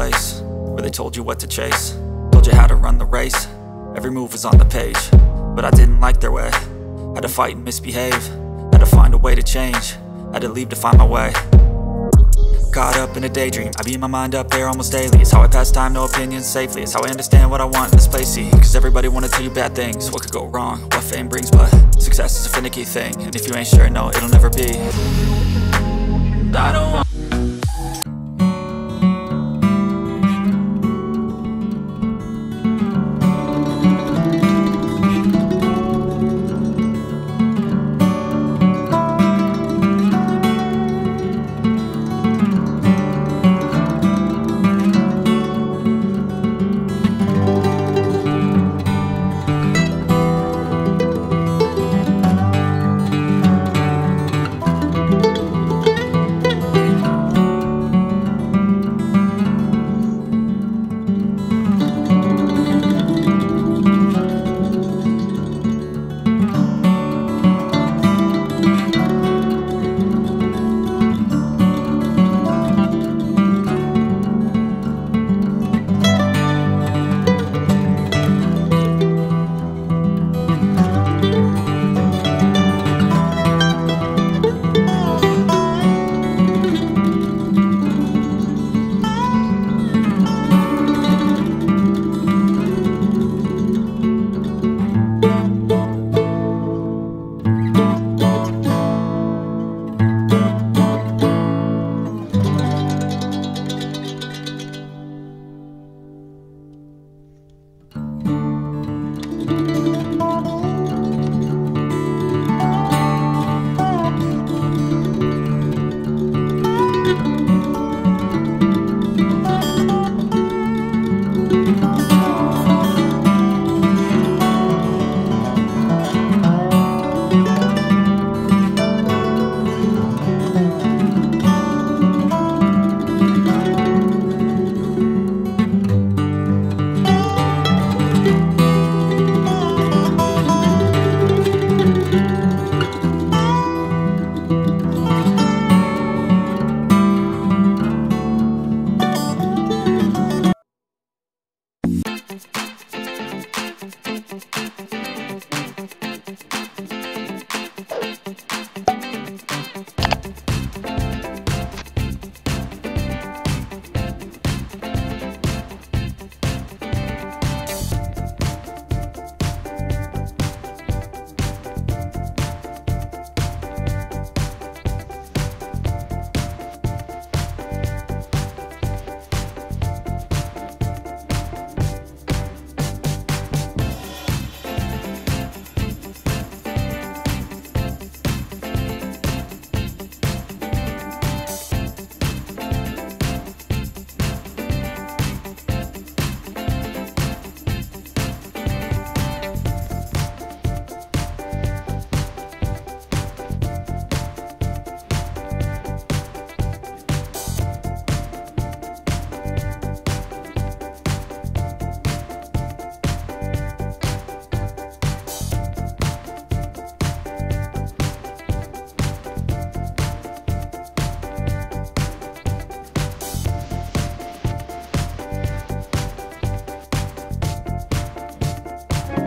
place where they told you what to chase, told you how to run the race. Every move was on the page, but I didn't like their way. Had to fight and misbehave, had to find a way to change, had to leave to find my way. Caught up in a daydream, I beat my mind up there almost daily. It's how I pass time, no opinions safely. It's how I understand what I want in this place, see. Cause everybody wanna tell you bad things, what could go wrong, what fame brings. But success is a finicky thing, and if you ain't sure, no, it'll never be. I don't want